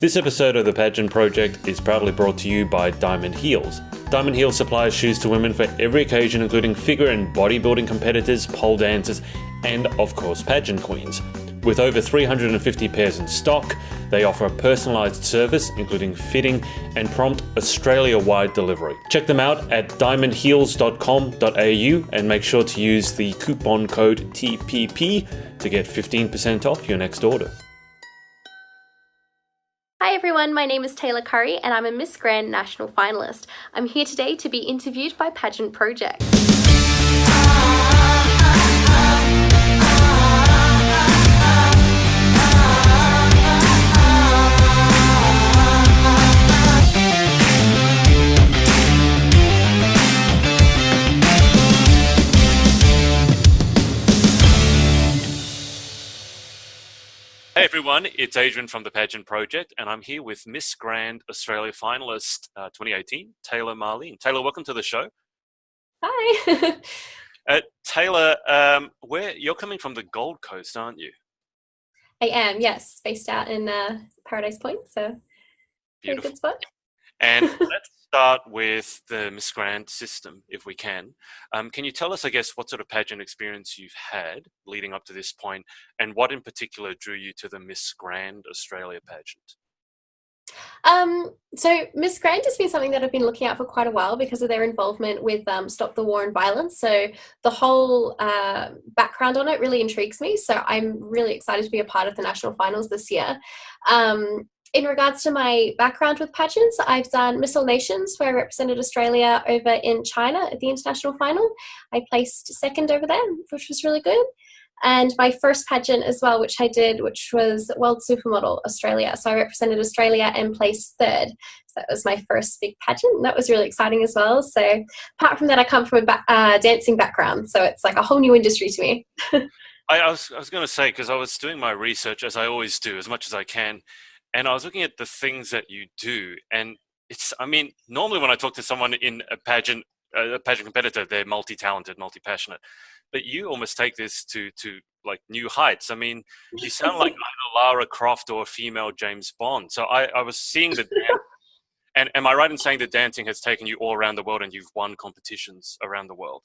This episode of the Pageant Project is proudly brought to you by Diamond Heels. Diamond Heels supplies shoes to women for every occasion, including figure and bodybuilding competitors, pole dancers, and of course pageant queens. With over 350 pairs in stock, they offer a personalised service, including fitting and prompt Australia-wide delivery. Check them out at diamondheels.com.au and make sure to use the coupon code TPP to get 15% off your next order. Hi everyone, my name is Taylor Curry and I'm a Miss Grand National Finalist. I'm here today to be interviewed by Pageant Project. Hey everyone, it's Adrian from the Pageant Project, and I'm here with Miss Grand Australia Finalist 2018, Taylor Marlene. Taylor, welcome to the show. Hi. Taylor, you're coming from the Gold Coast, aren't you? I am, yes, based out in Paradise Point, so very good spot. And let's start with the Miss Grand system, if we can. Can you tell us, I guess, what sort of pageant experience you've had leading up to this point, and what in particular drew you to the Miss Grand Australia pageant? So Miss Grand has been something that I've been looking at for quite a while because of their involvement with Stop the War and Violence. So the whole background on it really intrigues me. So I'm really excited to be a part of the national finals this year. In regards to my background with pageants, I've done Miss All Nations, where I represented Australia over in China at the international final. I placed second over there, which was really good. And my first pageant as well, which I did, which was World Supermodel Australia. So I represented Australia and placed third. So that was my first big pageant. And that was really exciting as well. So apart from that, I come from a dancing background. So it's like a whole new industry to me. I was going to say, because I was doing my research, as I always do, as much as I can. And I was looking at the things that you do, and normally when I talk to someone in a pageant competitor, they're multi-talented, multi-passionate. But you almost take this to like new heights. I mean, you sound like either Lara Croft or a female James Bond. So I was seeing the dance, and am I right in saying that dancing has taken you all around the world and you've won competitions around the world?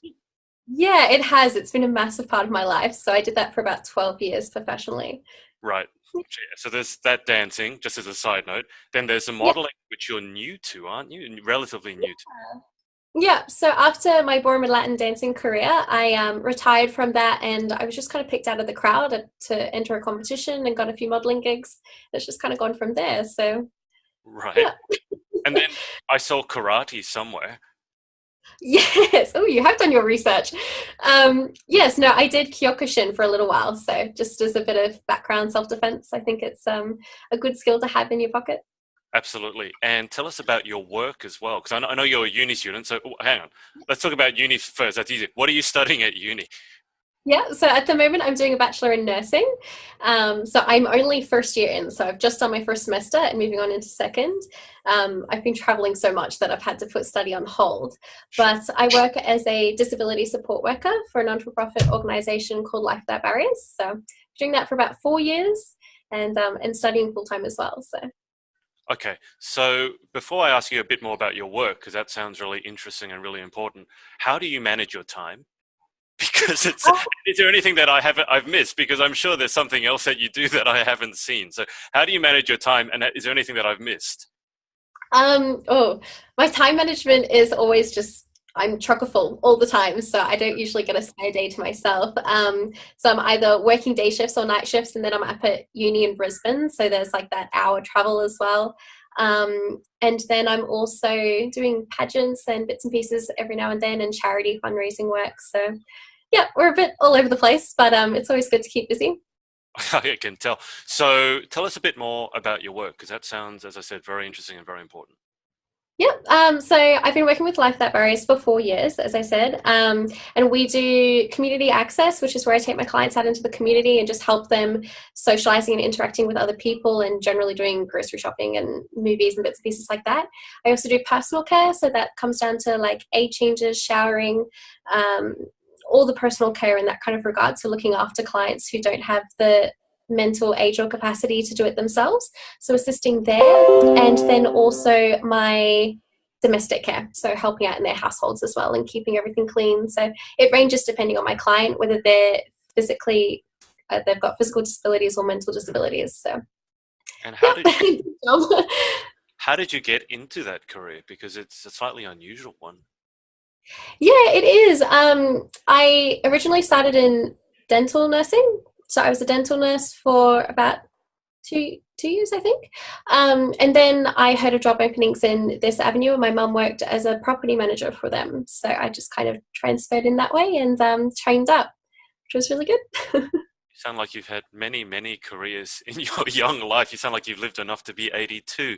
Yeah, it has. It's been a massive part of my life. So I did that for about 12 years professionally. Right. So there's that dancing, just as a side note. Then there's the modeling, which you're new to, aren't you? Relatively new to. Yeah. So after my ballroom and Latin dancing career, I retired from that, and I was just kind of picked out of the crowd to enter a competition and got a few modeling gigs. It's just kind of gone from there. So. Right. Yeah. And then I saw karate somewhere. Yes. Oh, you have done your research. Yes. No, I did Kyokushin for a little while. So just as a bit of background self-defense, I think it's a good skill to have in your pocket. Absolutely. And tell us about your work as well, because I know you're a uni student. So hang on. Let's talk about uni first. That's easy. What are you studying at uni? Yeah, so at the moment I'm doing a Bachelor in Nursing. So I'm only first year in, so I've just done my first semester and moving on into second. I've been traveling so much that I've had to put study on hold. But I work as a disability support worker for a non-for-profit organisation called Life Without Barriers. So I'm doing that for about 4 years and studying full-time as well. So. Okay, so before I ask you a bit more about your work, because that sounds really interesting and really important, how do you manage your time? Because is there anything that I've missed? Because I'm sure there's something else that you do that I haven't seen. So how do you manage your time? And is there anything that I've missed? My time management is always I'm chock-a-full all the time. So I don't usually get a spare day to myself. So I'm either working day shifts or night shifts, and then I'm up at uni in Brisbane. So there's like that hour travel as well. And then I'm also doing pageants and bits and pieces every now and then and charity fundraising work. So yeah, we're a bit all over the place, but it's always good to keep busy. I can tell. So tell us a bit more about your work, because that sounds, as I said, very interesting and very important. Yeah, so I've been working with Life Without Barriers for 4 years, as I said, and we do community access, which is where I take my clients out into the community and just help them socializing and interacting with other people and generally doing grocery shopping and movies and bits and pieces like that. I also do personal care, so that comes down to like aid changes, showering, all the personal care in that kind of regard, so looking after clients who don't have the mental age or capacity to do it themselves. So assisting there, and then also my domestic care, so helping out in their households as well and keeping everything clean. So it ranges depending on my client, whether they're physically, they've got physical disabilities or mental disabilities. So And yeah. how did you get into that career? Because it's a slightly unusual one. Yeah, it is. I originally started in dental nursing. So I was a dental nurse for about two years, I think. And then I heard of job openings in this avenue, and my mum worked as a property manager for them. So I just kind of transferred in that way and trained up, which was really good. You sound like you've had many, many careers in your young life. You sound like you've lived enough to be 82.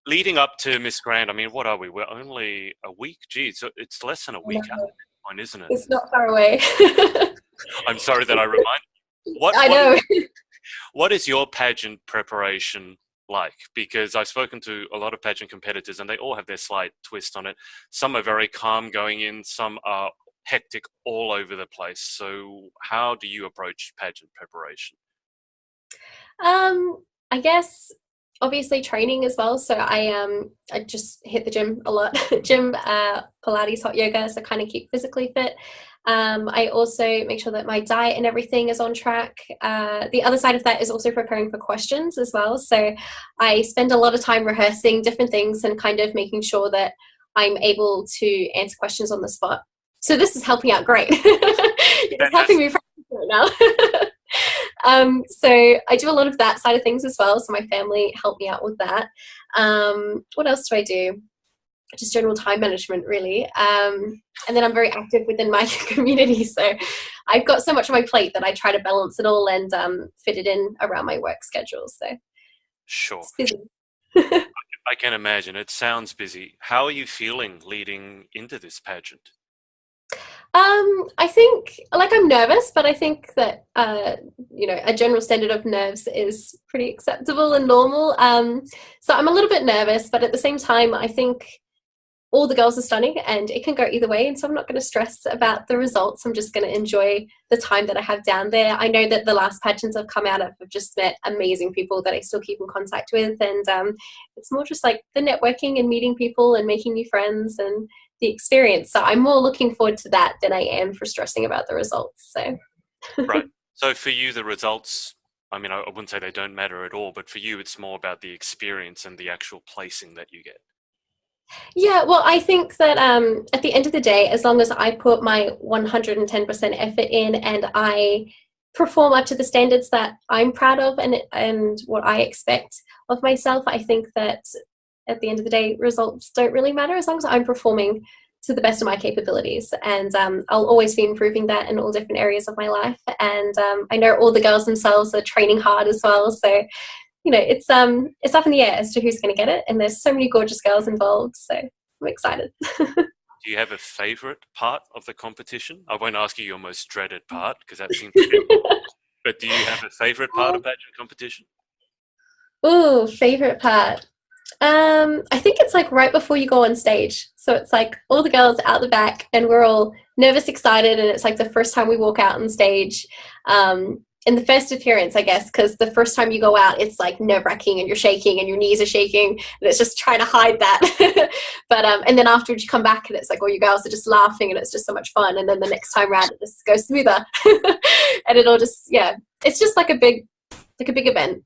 Leading up to Miss Grand, I mean, what are we? We're only a week. Geez, so it's less than a week out at this point, isn't it? It's not far away. I'm sorry that I remind. I know. What is your pageant preparation like? Because I've spoken to a lot of pageant competitors and they all have their slight twist on it. Some are very calm going in, some are hectic all over the place. So how do you approach pageant preparation? I guess obviously training as well. So I just hit the gym a lot. Gym, Pilates, hot yoga, so kind of keep physically fit. I also make sure that my diet and everything is on track. The other side of that is also preparing for questions as well. So I spend a lot of time rehearsing different things and kind of making sure that I'm able to answer questions on the spot. So this is helping out great. It's helping me practice right now. So I do a lot of that side of things as well. So my family helped me out with that. What else do I do? Just general time management, really. And then I'm very active within my community. So I've got so much on my plate that I try to balance it all and fit it in around my work schedule. So Sure. it's busy. I can imagine. It sounds busy. How are you feeling leading into this pageant? I think, like, I'm nervous, but I think that, a general standard of nerves is pretty acceptable and normal. So I'm a little bit nervous, but at the same time, I think all the girls are stunning and it can go either way. And so I'm not going to stress about the results. I'm just going to enjoy the time that I have down there. I know that the last pageants I've come out of, I've just met amazing people that I still keep in contact with. And it's more just like the networking and meeting people and making new friends and the experience. So I'm more looking forward to that than I am for stressing about the results. So Right. So for you, the results, I mean, I wouldn't say they don't matter at all, but for you, it's more about the experience and the actual placing that you get. yeah, well, I think that at the end of the day, as long as I put my 110% effort in and I perform up to the standards that I'm proud of and what I expect of myself, I think that at the end of the day, results don't really matter as long as I'm performing to the best of my capabilities. And I'll always be improving that in all different areas of my life. And I know all the girls themselves are training hard as well. So, it's up in the air as to who's going to get it. And there's so many gorgeous girls involved. So I'm excited. Do you have a favorite part of the competition? I won't ask you your most dreaded part because that seems to be, but do you have a favorite part of pageant competition? Oh, favorite part. I think it's like right before you go on stage. So it's like all the girls out the back and we're all nervous, excited. And it's like the first time we walk out on stage. In the first appearance, I guess, because the first time you go out, it's like nerve-wracking and you're shaking and your knees are shaking and it's just trying to hide that. But and then afterwards you come back and it's like all you girls are just laughing and it's just so much fun. And then the next time around it just goes smoother. And it'll just, yeah, it's just like a big event.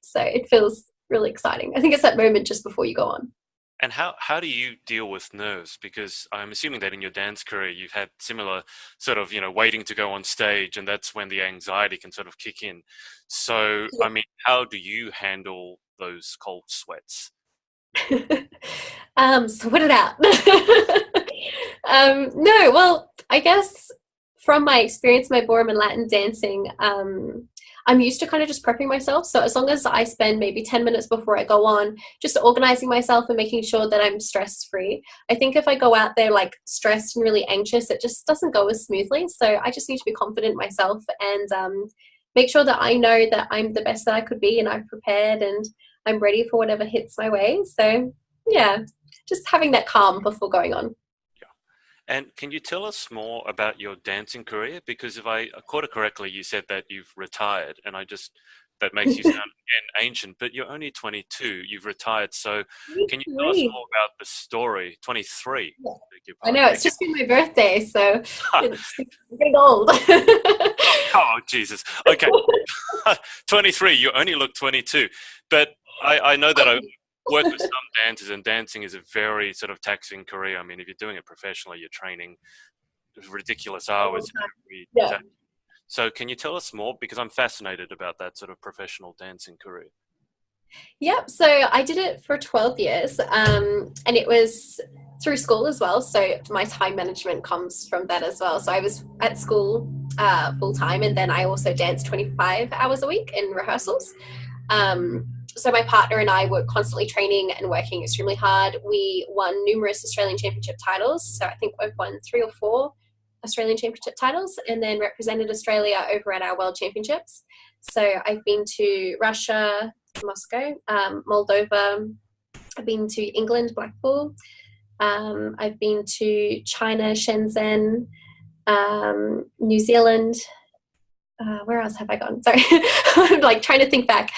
So it feels really exciting. I think it's that moment just before you go on. And how do you deal with nerves? Because I'm assuming that in your dance career, you've had similar sort of, waiting to go on stage, and that's when the anxiety can sort of kick in. So, I mean, how do you handle those cold sweats? Sweat it out. No, well, I guess from my experience, my ballroom and Latin dancing, I'm used to kind of just prepping myself. So as long as I spend maybe 10 minutes before I go on, just organizing myself and making sure that I'm stress free. I think if I go out there like stressed and really anxious, it just doesn't go as smoothly. So I just need to be confident in myself and make sure that I know that I'm the best that I could be and I've prepared and I'm ready for whatever hits my way. So yeah, just having that calm before going on. And can you tell us more about your dancing career? Because if I caught it correctly, you said that you've retired, and that makes you sound again ancient, but you're only 22, you've retired. So can you tell us 23. more about the story? 23, Yeah. beg your I pardon. know, it's just been my birthday, so it's getting old. Oh, Jesus. Okay. 23, you only look 22. But I know that I work with some dancers, and dancing is a very sort of taxing career. I mean, if you're doing it professionally, you're training ridiculous hours every Yeah. day. So can you tell us more? Because I'm fascinated about that sort of professional dancing career. Yep. So I did it for 12 years, and it was through school as well. So my time management comes from that as well. So I was at school full time, and then I also danced 25 hours a week in rehearsals. So my partner and I were constantly training and working extremely hard. We won numerous Australian Championship titles. So I think we've won 3 or 4 Australian Championship titles, and then represented Australia over at our World Championships. So I've been to Russia, Moscow, Moldova. I've been to England, Blackpool. I've been to China, Shenzhen, New Zealand. Where else have I gone? Sorry, I'm like trying to think back.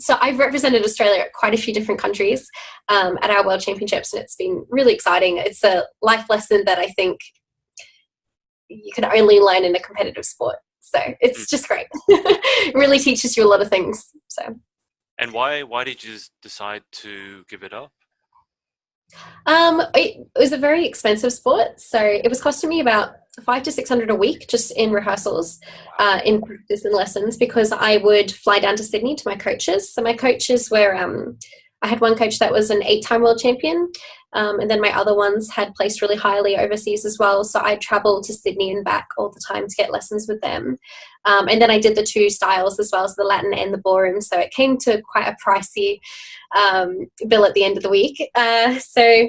So I've represented Australia at quite a few different countries at our World Championships, and it's been really exciting. It's a life lesson that I think you can only learn in a competitive sport. So it's just great. It really teaches you a lot of things. So. And why did you decide to give it up? It was a very expensive sport, so it was costing me about 500 to 600 a week just in rehearsals, in practice and lessons, because I would fly down to Sydney to my coaches. So my coaches were, I had one coach that was an 8-time world champion, and then my other ones had placed really highly overseas as well. So I'd travel to Sydney and back all the time to get lessons with them. And then I did the 2 styles as well, so the Latin and the ballroom. So it came to quite a pricey bill at the end of the week. So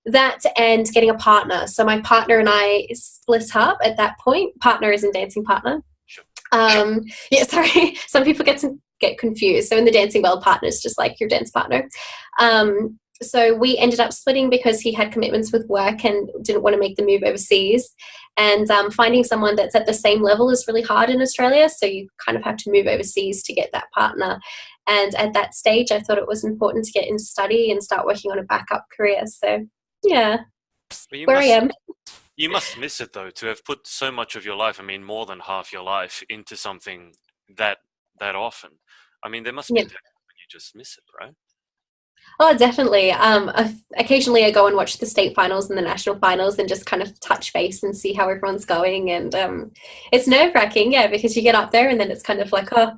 that and getting a partner. So my partner and I split up at that point. Partner is in dancing partner. Sure. Yeah, sorry. Some people get confused. So in the dancing world, partner is just like your dance partner. So we ended up splitting because he had commitments with work and didn't want to make the move overseas. And finding someone that's at the same level is really hard in Australia. So you kind of have to move overseas to get that partner. And at that stage, I thought it was important to get into study and start working on a backup career. So yeah, where I am. You must miss it though, to have put so much of your life, I mean, more than half your life into something that often. I mean, there must be times when you just miss it, right? Oh, definitely. Occasionally I go and watch the state finals and the national finals and just kind of touch base and see how everyone's going. And it's nerve-wracking, yeah, because you get up there and then it's kind of like, oh,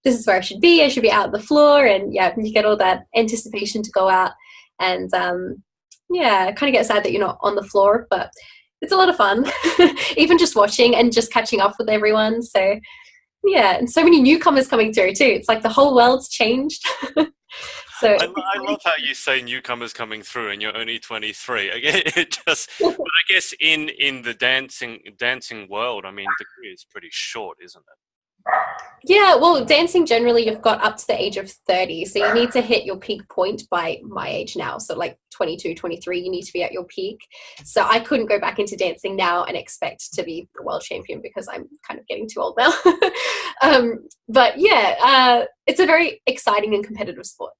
this is where I should be. I should be out on the floor. And yeah, you get all that anticipation to go out. And yeah, kind of get sad that you're not on the floor, but it's a lot of fun. Even just watching and just catching up with everyone. So yeah, and so many newcomers coming through too. It's like the whole world's changed. So I love how you say newcomers coming through and you're only 23. Again, but I guess in the dancing world, I mean, the career is pretty short, isn't it? Yeah, well, dancing generally, you've got up to the age of 30. So you need to hit your peak point by my age now. So like 22, 23, you need to be at your peak. So I couldn't go back into dancing now and expect to be the world champion because I'm kind of getting too old now. But yeah, it's a very exciting and competitive sport.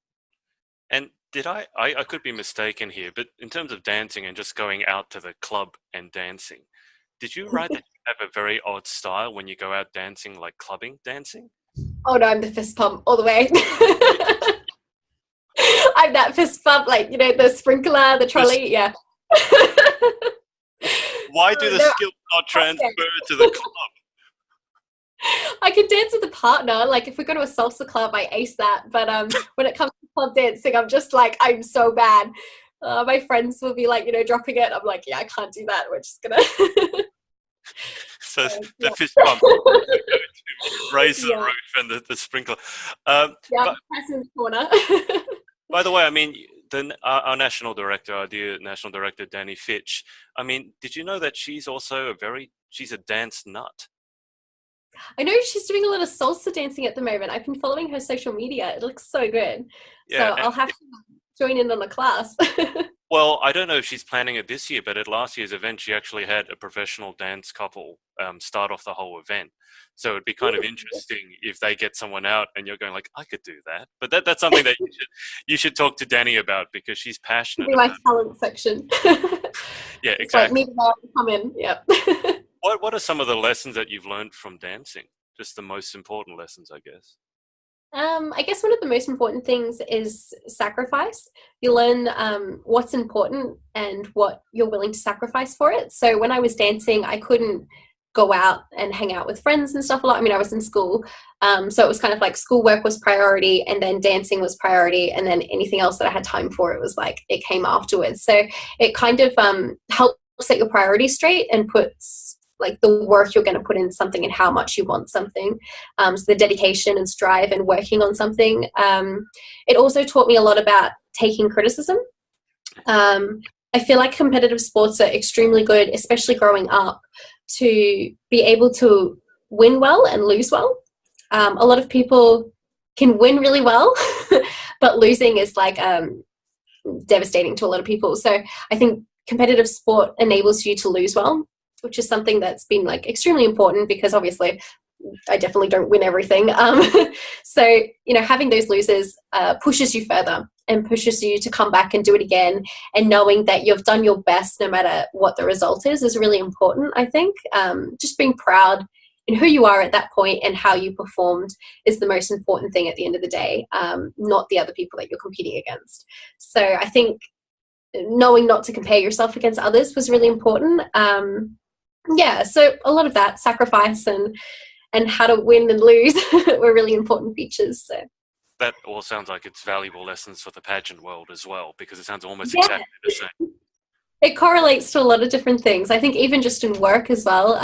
And did I could be mistaken here, but in terms of dancing and just going out to the club and dancing, did you write that you have a very odd style when you go out dancing, like clubbing dancing? Oh no, I'm the fist pump all the way. I'm that fist pump, like, you know, the sprinkler, the trolley, yeah. Why do the skills not transfer to the club? I can dance with a partner. Like if we go to a salsa club, I ace that. But when it comes to club dancing, I'm just like, I'm so bad. My friends will be like, you know, dropping it. I'm like, yeah, I can't do that. We're just gonna. So the fist pump, raise the roof and the sprinkler. Yeah, press in the corner. By the way, I mean, our national director, our dear national director, Danny Fitch, I mean, did you know that she's also she's a dance nut? I know she's doing a lot of salsa dancing at the moment. I've been following her social media. It looks so good. Yeah, so I'll have to join in on a class. Well, I don't know if she's planning it this year, but at last year's event, she actually had a professional dance couple start off the whole event. So it'd be kind of interesting if they get someone out and you're going like, I could do that. But that's something that you should talk to Danny about because she's To passionate be my about. talent section. Yeah, It's like exactly. me to come in. Yep. What are some of the lessons that you've learned from dancing? Just the most important lessons, I guess. I guess one of the most important things is sacrifice. You learn what's important and what you're willing to sacrifice for it. So when I was dancing, I couldn't go out and hang out with friends and stuff a lot. I mean, I was in school. So it was kind of like schoolwork was priority and then dancing was priority. And then anything else that I had time for, it was like it came afterwards. So it kind of helps set your priorities straight and puts like the work you're going to put in something and how much you want something. So the dedication and strive and working on something. It also taught me a lot about taking criticism. I feel like competitive sports are extremely good, especially growing up, to be able to win well and lose well. A lot of people can win really well, but losing is like devastating to a lot of people. So I think competitive sport enables you to lose well, which is something that's been like extremely important because obviously I definitely don't win everything. So, you know, having those losers pushes you further and pushes you to come back and do it again. And knowing that you've done your best no matter what the result is really important, I think. Just being proud in who you are at that point and how you performed is the most important thing at the end of the day, not the other people that you're competing against. So I think knowing not to compare yourself against others was really important. Yeah, so a lot of that sacrifice and how to win and lose were really important features. So That all sounds like it's valuable lessons for the pageant world as well, because it sounds almost yeah, exactly the same. it correlates to a lot of different things. I think even just in work as well,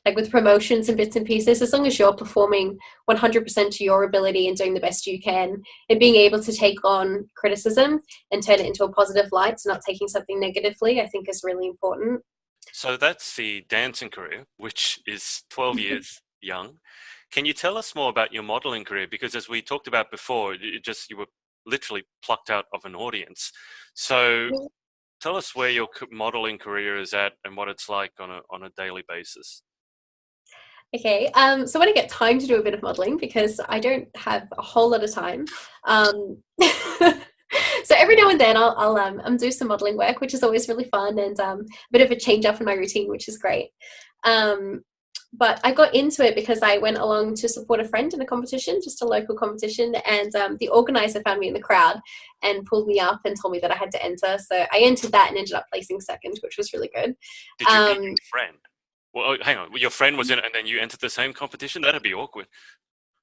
like with promotions and bits and pieces, as long as you're performing 100% to your ability and doing the best you can and being able to take on criticism and turn it into a positive light, so not taking something negatively, I think is really important. So that's the dancing career, which is 12 years young. Can you tell us more about your modeling career? Because as we talked about before, you were literally plucked out of an audience. So tell us where your modeling career is at and what it's like on a daily basis. Okay, so when I get time to do a bit of modeling, because I don't have a whole lot of time, so every now and then I'll do some modeling work, which is always really fun and a bit of a change up in my routine, which is great. But I got into it because I went along to support a friend in a competition, just a local competition, and the organizer found me in the crowd and pulled me up and told me that I had to enter. So I entered that and ended up placing second, which was really good. Did you beat your friend? Well, hang on. Your friend was in it and then you entered the same competition? That'd be awkward.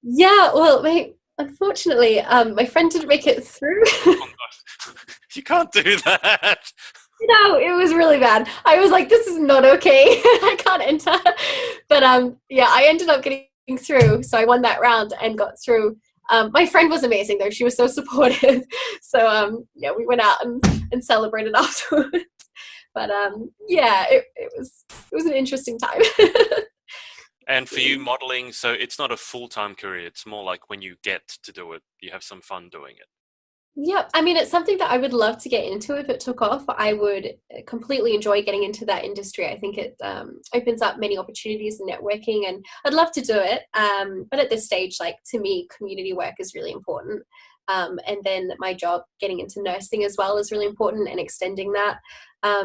Yeah, well, unfortunately, my friend didn't make it through. Oh, no. You can't do that. No, it was really bad. I was like, this is not okay. I can't enter. But yeah, I ended up getting through. So I won that round and got through. My friend was amazing though. She was so supportive. So yeah, we went out and celebrated afterwards. But yeah, it was an interesting time. And for you, modeling, so it's not a full-time career. It's more like when you get to do it, you have some fun doing it. Yeah, I mean, it's something that I would love to get into if it took off. I would completely enjoy getting into that industry. I think it opens up many opportunities and networking, and I'd love to do it. But at this stage, like to me, community work is really important. And then my job, getting into nursing as well, is really important and extending that. I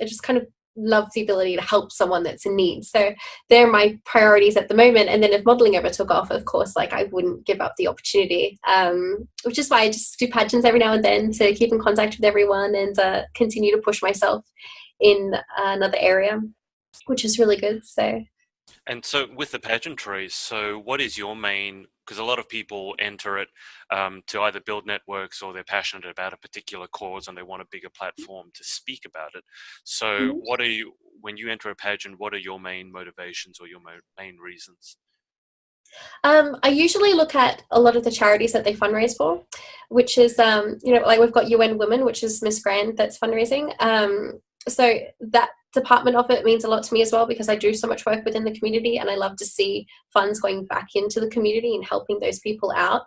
just kind of love the ability to help someone that's in need. So they're my priorities at the moment. And then if modeling ever took off, of course, like I wouldn't give up the opportunity, which is why I just do pageants every now and then to keep in contact with everyone and continue to push myself in another area, which is really good. So. And so with the pageantry, so what is your main, because a lot of people enter it to either build networks or they're passionate about a particular cause and they want a bigger platform to speak about it. So what are you, when you enter a pageant, what are your main motivations or your main reasons? I usually look at a lot of the charities that they fundraise for, which is, like we've got UN Women, which is Miss Grand that's fundraising. So that department of it means a lot to me as well because I do so much work within the community and I love to see funds going back into the community and helping those people out.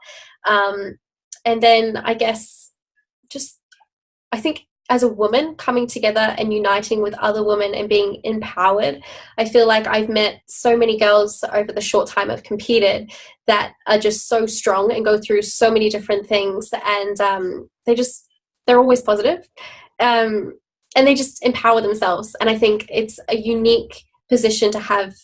And then I guess I think as a woman coming together and uniting with other women and being empowered. I feel like I've met so many girls over the short time I've competed that are just so strong and go through so many different things, and they're always positive, and they just empower themselves. And I think it's a unique position to have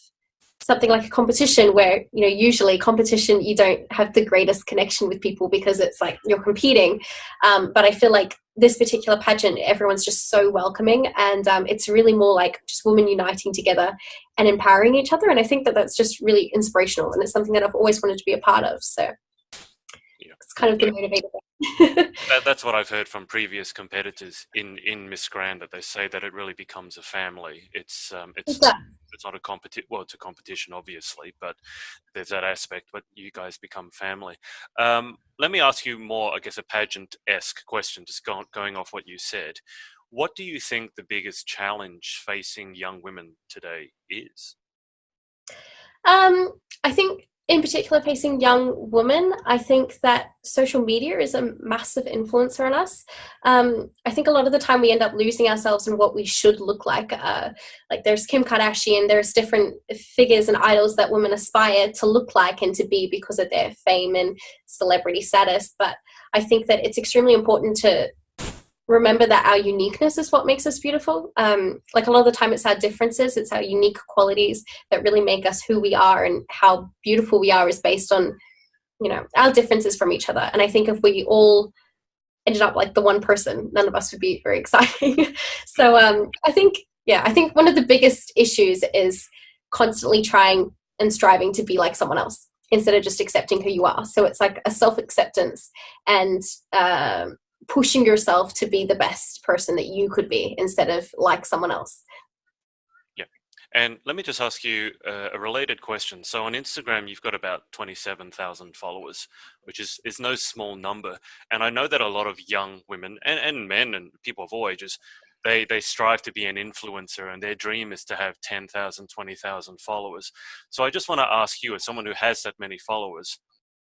something like a competition where, you know, usually competition, you don't have the greatest connection with people because it's like you're competing. But I feel like this particular pageant, everyone's just so welcoming, and it's really more like just women uniting together and empowering each other. And I think that that's just really inspirational, and it's something that I've always wanted to be a part of. So it's kind of the motivator. That's what I've heard from previous competitors in Miss Grand, that they say that it really becomes a family. It's not a competition. Well, it's a competition, obviously, but there's that aspect. But you guys become family. Let me ask you more, I guess, a pageant-esque question, just going off what you said. What do you think the biggest challenge facing young women today is? I think in particular facing young women, I think that social media is a massive influencer on us. I think a lot of the time we end up losing ourselves in what we should look like. Like there's Kim Kardashian, there's different figures and idols that women aspire to look like and to be because of their fame and celebrity status. But I think that it's extremely important to remember that our uniqueness is what makes us beautiful. Like a lot of the time it's our differences, it's our unique qualities that really make us who we are, and how beautiful we are is based on, you know, our differences from each other. And I think if we all ended up like the one person, none of us would be very exciting. So I think one of the biggest issues is constantly trying and striving to be like someone else instead of just accepting who you are. So it's like a self-acceptance and pushing yourself to be the best person that you could be instead of like someone else. Yeah. And let me just ask you a related question. So on Instagram, you've got about 27,000 followers, which is no small number. And I know that a lot of young women and men and people of all ages, they strive to be an influencer, and their dream is to have 10,000, 20,000 followers. So I just want to ask you, as someone who has that many followers,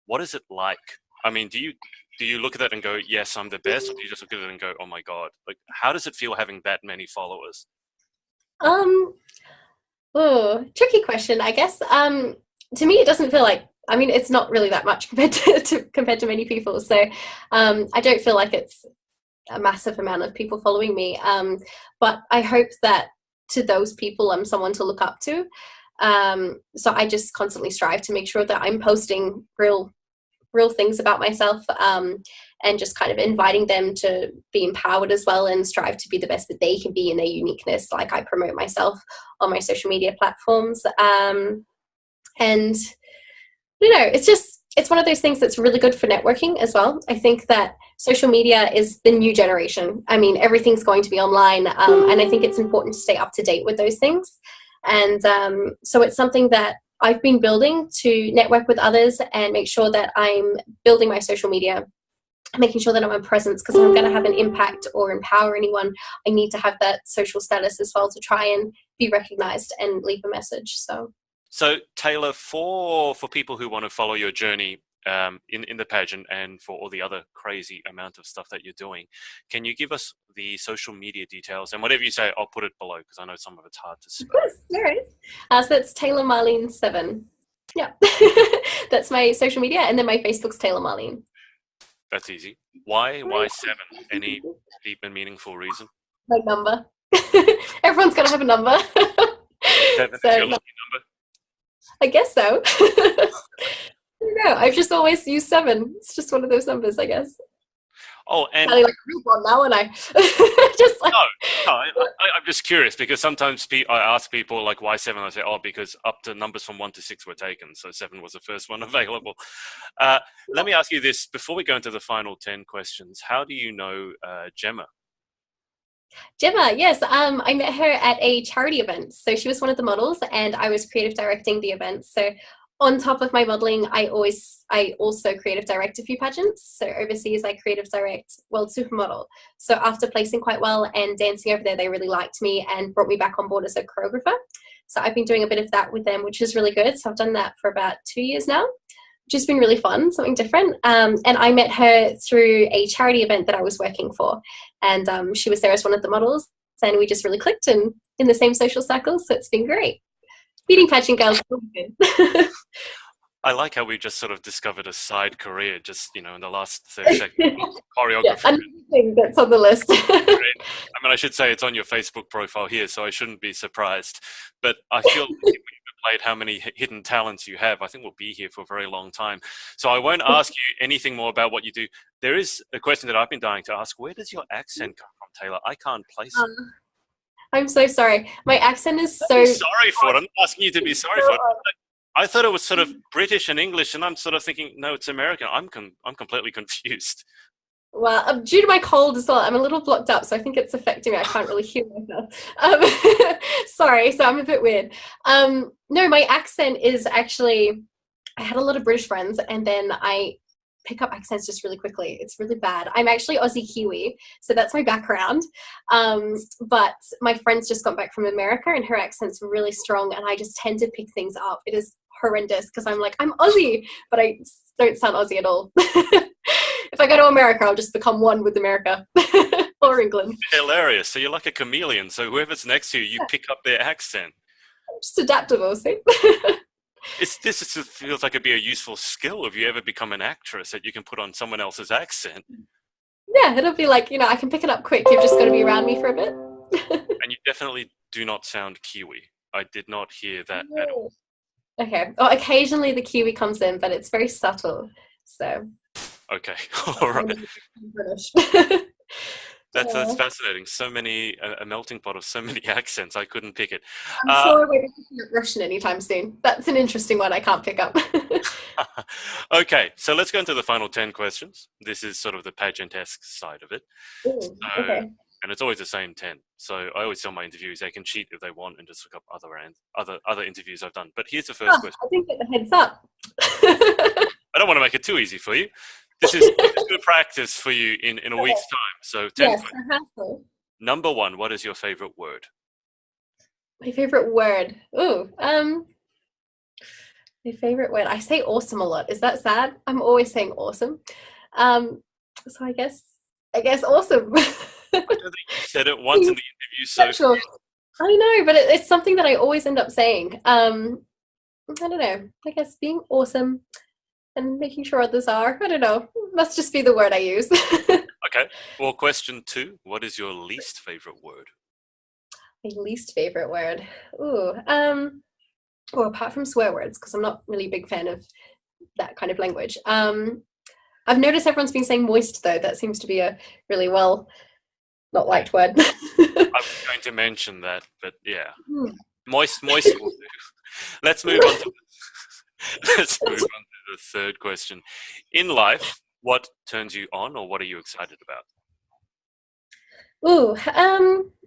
what is it like? I mean, do you look at that and go, yes, I'm the best? Or do you just look at it and go, oh my God, like, how does it feel having that many followers? Tricky question, I guess. To me, it doesn't feel like, I mean, it's not really that much compared to many people. So I don't feel like it's a massive amount of people following me. But I hope that to those people, I'm someone to look up to. So I just constantly strive to make sure that I'm posting real things about myself, and just kind of inviting them to be empowered as well and strive to be the best that they can be in their uniqueness. Like I promote myself on my social media platforms, and you know, it's one of those things that's really good for networking as well. I think that social media is the new generation. I mean, everything's going to be online, and I think it's important to stay up to date with those things. And so it's something that I've been building to network with others and make sure that I'm building my social media, making sure that I'm a presence, because if I'm going to have an impact or empower anyone, I need to have that social status as well to try and be recognized and leave a message. So Taylor, for people who want to follow your journey in the pageant and for all the other crazy amount of stuff that you're doing, can you give us the social media details? And whatever you say, I'll put it below because I know some of it's hard to spell. Of course, there is. So that's Taylor Marlene 7. Yeah, that's my social media, and then my Facebook's Taylor Marlene. That's easy. Why 7? Any deep and meaningful reason? My number. Everyone's got to have a number. 7 is your lucky number? I guess so. I don't know. I've just always used 7. It's just one of those numbers, I guess. Oh, and like a real one now, and I just like no. I'm just curious because sometimes I ask people like why 7. I say, oh, because up to numbers from 1 to 6 were taken, so 7 was the first one available. Let me ask you this before we go into the final 10 questions. How do you know Gemma? Gemma, yes. I met her at a charity event. So she was one of the models, and I was creative directing the event. So on top of my modeling, I also creative direct a few pageants. So overseas, I creative direct World Supermodel. So after placing quite well and dancing over there, they really liked me and brought me back on board as a choreographer. So I've been doing a bit of that with them, which is really good. So I've done that for about 2 years now. which has been really fun, something different. And I met her through a charity event that I was working for. And she was there as one of the models. And we just really clicked and in the same social circles. So it's been great. Meeting pageant girls is really good. I like how we just sort of discovered a side career just, in the last 30 seconds. Choreographer. Yeah, another thing that's on the list. I mean, I should say it's on your Facebook profile here, so I shouldn't be surprised. But I feel like when you've played how many hidden talents you have, I think we'll be here for a very long time. So I won't ask you anything more about what you do. There is a question that I've been dying to ask. Where does your accent come from, Taylor? I can't place it. I'm so sorry. My accent is so... Don't be sorry for it. I'm not asking you to be sorry for it. I thought it was sort of British and English, and I'm sort of thinking, no, it's American. I'm completely confused. Well, due to my cold as well, I'm a little blocked up, so I think it's affecting me. I can't really hear myself. Sorry, so I'm a bit weird. No, my accent is actually, I had a lot of British friends, and then I pick up accents just really quickly. It's really bad. I'm actually Aussie Kiwi, so that's my background. But my friend's just got back from America, and her accent's really strong, and I just tend to pick things up. It is horrendous because I'm like, I'm Aussie, but I don't sound Aussie at all. If I go to America, I'll just become one with America or England. Hilarious. So you're like a chameleon. So whoever's next to you, you pick up their accent. I'm just adaptable, see? This feels like it'd be a useful skill if you ever become an actress that you can put on someone else's accent. Yeah, it'll be like, I can pick it up quick. You've just got to be around me for a bit. And you definitely do not sound Kiwi. I did not hear that at all. Okay. Well, occasionally the Kiwi comes in, but it's very subtle. So. Okay. All right. That's fascinating. So many, a melting pot of so many accents. I couldn't pick it. I'm sure we're going to pick Russian anytime soon. That's an interesting one I can't pick up. Okay, so let's go into the final 10 questions. This is sort of the pageant-esque side of it. Ooh, okay. And it's always the same 10. So I always tell my interviewees they can cheat if they want and just look up other interviews I've done. But here's the first question. I didn't get the heads up. I don't want to make it too easy for you. This is good practice for you in a week's time. So 10 yes, questions. I have to. Number 1, what is your favorite word? My favorite word. Ooh, my favorite word. I say awesome a lot. Is that sad? I'm always saying awesome. So I guess awesome. I don't think you said it once in the interview. So sure. I know, but it's something that I always end up saying. I don't know. I guess being awesome and making sure others are. I don't know. Must just be the word I use. Okay. Well, question 2. What is your least favorite word? My least favorite word. Ooh. Well, apart from swear words, because I'm not really a big fan of that kind of language. I've noticed everyone's been saying moist, though. That seems to be a really not liked word. I was going to mention that, but yeah. Moist will do. Let's move on to the third question. In life, what turns you on or what are you excited about? Ooh,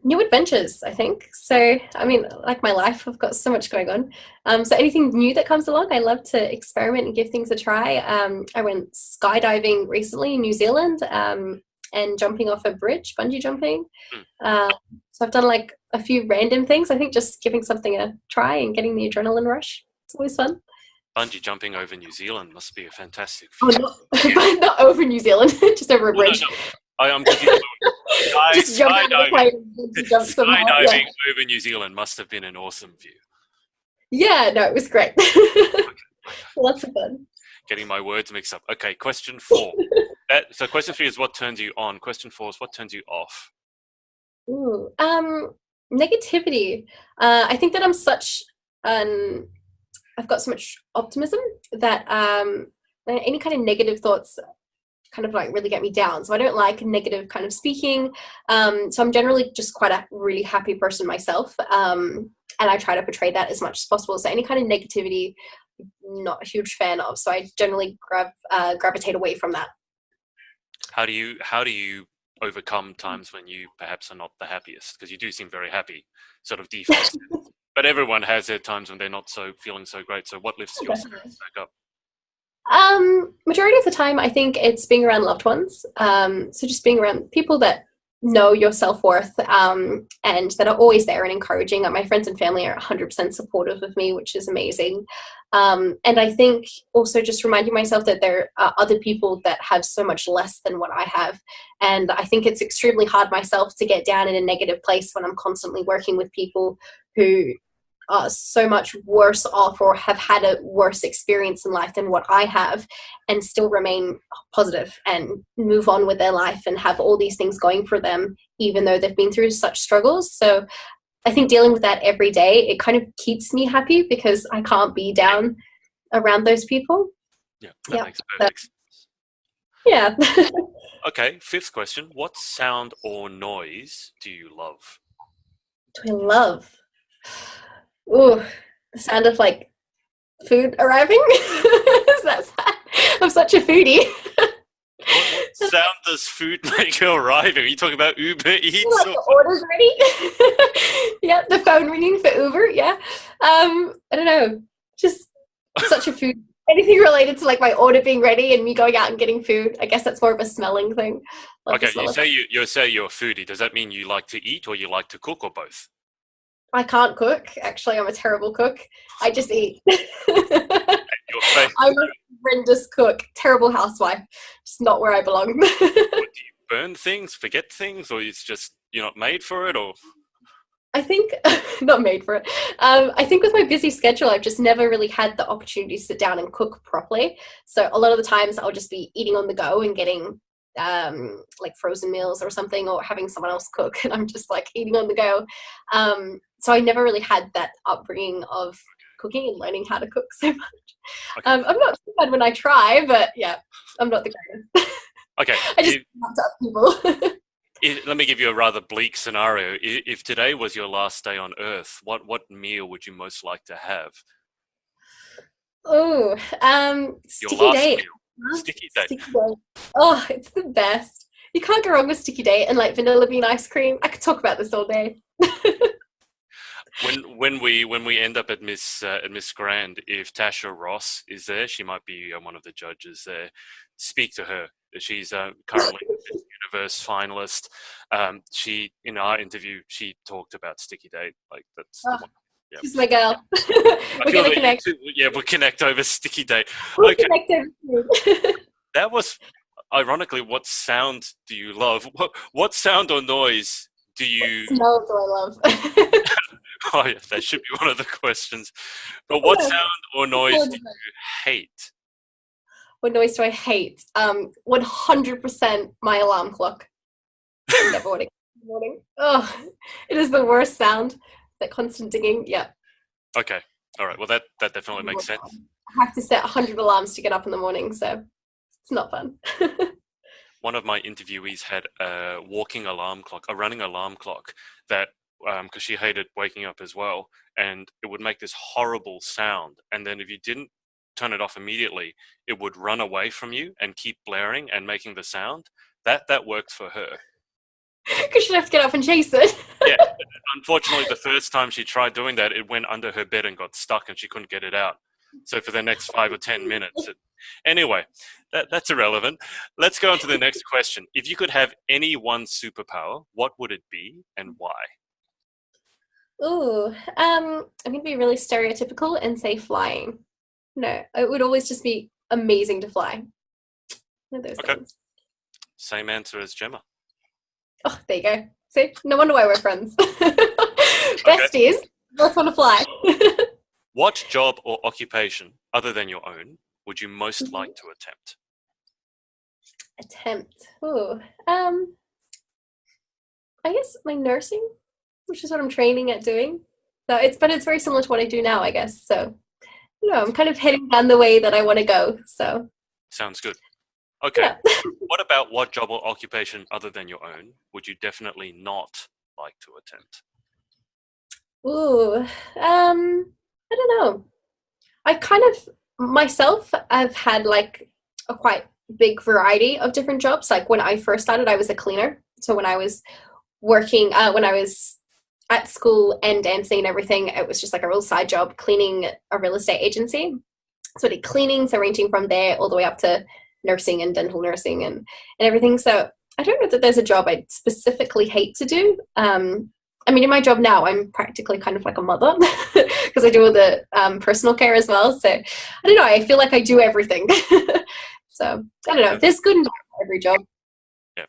new adventures, I think. So, I mean, like my life, I've got so much going on. So anything new that comes along, I love to experiment and give things a try. I went skydiving recently in New Zealand and jumping off a bridge, bungee jumping. So I've done like a few random things. I think just giving something a try and getting the adrenaline rush. It's always fun. Bungee jumping over New Zealand must be a fantastic feeling. Oh, not over New Zealand, just over a bridge. No. I'm confused. Skydiving over New Zealand must have been an awesome view. Yeah, no, it was great. Lots of fun. Getting my words mixed up. Okay, question 4. So question 3 is what turns you on. Question 4 is what turns you off. Ooh, negativity. I think that I'm such I've got so much optimism that any kind of negative thoughts kind of like really get me down. So I don't like negative kind of speaking. So I'm generally just quite a really happy person myself. And I try to portray that as much as possible. So any kind of negativity, not a huge fan of. So I generally gravitate away from that. How do you overcome times when you perhaps are not the happiest? Because you do seem very happy, sort of default. But everyone has their times when they're not feeling so great. So what lifts your spirits back up? Majority of the time, I think it's being around loved ones. So just being around people that know your self-worth, and that are always there and encouraging. My friends and family are 100% supportive of me, which is amazing. And I think also just reminding myself that there are other people that have so much less than what I have. And I think it's extremely hard myself to get down in a negative place when I'm constantly working with people who are so much worse off or have had a worse experience in life than what I have, and still remain positive and move on with their life and have all these things going for them, even though they've been through such struggles. So I think dealing with that every day, it kind of keeps me happy because I can't be down around those people. Yeah, that makes perfect sense. Yeah. Okay, fifth question. What sound or noise do you love? Do I love? Ooh, the sound of like food arriving. I'm such a foodie. What sound does food make arriving? Are you talking about Uber Eats? Like the order's ready. Yeah, the phone ringing for Uber. Yeah. I don't know. Just such a food. Anything related to like my order being ready and me going out and getting food. I guess that's more of a smelling thing. Okay, you say you're a foodie. Does that mean you like to eat or you like to cook or both? I can't cook. Actually, I'm a terrible cook. I just eat. I'm a horrendous cook. Terrible housewife. Just not where I belong. What, do you burn things, forget things, or it's just you're not made for it, or? I think not made for it. I think with my busy schedule, I've just never really had the opportunity to sit down and cook properly. So a lot of the times I'll just be eating on the go and getting like frozen meals or something, or having someone else cook, and I'm just like eating on the go. So I never really had that upbringing of cooking and learning how to cook so much. Okay. I'm not too bad when I try, but yeah, I'm not the greatest. Okay. I just not to people. Let me give you a rather bleak scenario. If today was your last day on Earth, what meal would you most like to have? Oh, sticky date. Sticky date. Sticky date. Oh, it's the best. You can't go wrong with sticky date and like vanilla bean ice cream. I could talk about this all day. When we end up at Miss Grand, if Tasha Ross is there, she might be one of the judges there. Speak to her. She's currently Miss Universe finalist. She in our interview she talked about sticky date. Like that's the one. Yep. She's my girl. We're gonna connect. We'll connect over sticky date. We'll connect over. That was ironically. What sound do you love? What sound or noise do you? What smell do I love? Oh yeah, that should be one of the questions. But what sound or noise do you hate? What noise do I hate? 100% my alarm clock. I never want to get in the morning. Oh, it is the worst sound. That constant dinging. Yeah. Okay. All right. Well, that definitely makes sense. I have to set 100 alarms to get up in the morning, so it's not fun. One of my interviewees had a walking alarm clock, a running alarm clock that, because she hated waking up as well, and it would make this horrible sound. And then if you didn't turn it off immediately, it would run away from you and keep blaring and making the sound. That worked for her. Because she'd have to get up and chase it. Yeah. Unfortunately, the first time she tried doing that, it went under her bed and got stuck and she couldn't get it out. So for the next 5 or 10 minutes. Anyway, that's irrelevant. Let's go on to the next question. If you could have any one superpower, what would it be and why? Ooh, I'm going to be really stereotypical and say flying. No, it would always just be amazing to fly. One of those things. Same answer as Gemma. Oh, there you go. See, no wonder why we're friends. Besties, both want to fly. What job or occupation, other than your own, would you most like to attempt? Ooh, I guess my nursing, which is what I'm training at doing. So it's very similar to what I do now, I guess. So, I'm kind of heading down the way that I want to go. So sounds good. Okay. Yeah. What about what job or occupation other than your own would you definitely not like to attempt? Ooh, I don't know. I kind of myself, I've had like a quite big variety of different jobs. Like when I first started, I was a cleaner. So when I was working, when I was at school and dancing and everything, it was just like a real side job, cleaning a real estate agency. So I did cleaning, so ranging from there all the way up to nursing and dental nursing and everything. So I don't know that there's a job I specifically hate to do. I mean, in my job now, I'm practically kind of like a mother because I do all the personal care as well. So I don't know. I feel like I do everything. So I don't know. There's good and bad for every job. Yeah.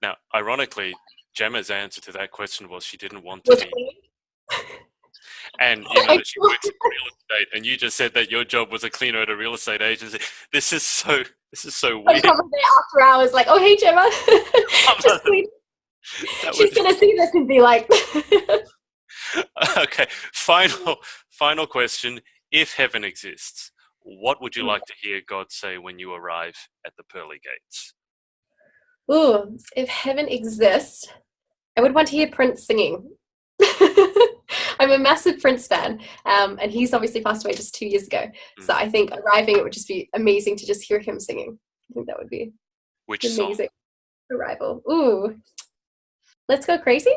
Now, ironically, Gemma's answer to that question was she didn't want to be. And you know that she works in real estate, and you just said that your job was a cleaner at a real estate agency. This is so weird. I'm probably after hours, like, oh hey Gemma, just clean. She's gonna see this and be like. Okay, final question. If heaven exists, what would you like to hear God say when you arrive at the pearly gates? Ooh, if heaven exists, I would want to hear Prince singing. I'm a massive Prince fan, and he's obviously passed away just 2 years ago. So I think arriving, it would just be amazing to just hear him singing. I think that would be amazing. Song? Arrival. Ooh, Let's Go Crazy.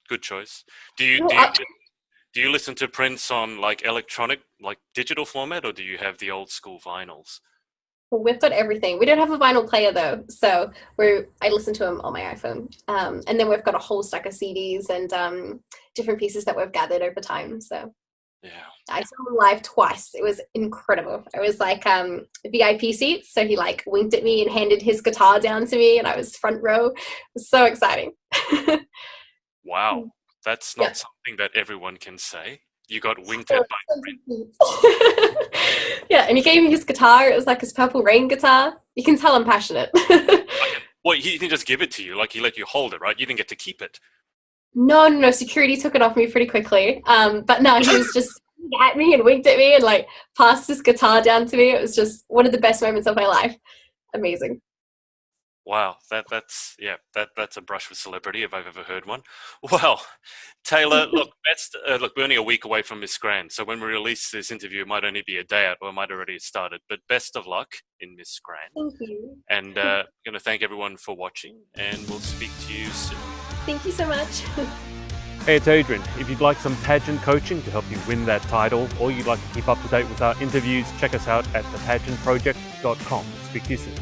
Good choice. Do you listen to Prince on like electronic, like digital format, or do you have the old school vinyls? Well, we've got everything. We don't have a vinyl player though, so I listen to him on my iPhone. And then we've got a whole stack of CDs and different pieces that we've gathered over time. So yeah, I saw him live twice. It was incredible. I was like VIP seats, so he like winked at me and handed his guitar down to me, and I was front row. It was so exciting. Wow, that's not something that everyone can say. You got winked at by Prince. Yeah, and he gave me his guitar. It was like his Purple Rain guitar. You can tell I'm passionate. Well, he didn't just give it to you. Like, he let you hold it, right? You didn't get to keep it. No. Security took it off me pretty quickly. But no, he was just at me and winked at me and like passed his guitar down to me. It was just one of the best moments of my life. Amazing. Wow, that's a brush with celebrity if I've ever heard one. Well, Taylor, look, we're only a week away from Miss Grand, so when we release this interview, it might only be a day out, or it might already have started. But best of luck in Miss Grand. Thank you. And I'm going to thank everyone for watching, and we'll speak to you soon. Thank you so much. Hey, it's Adrian. If you'd like some pageant coaching to help you win that title, or you'd like to keep up to date with our interviews, check us out at thepageantproject.com. Speak to you soon.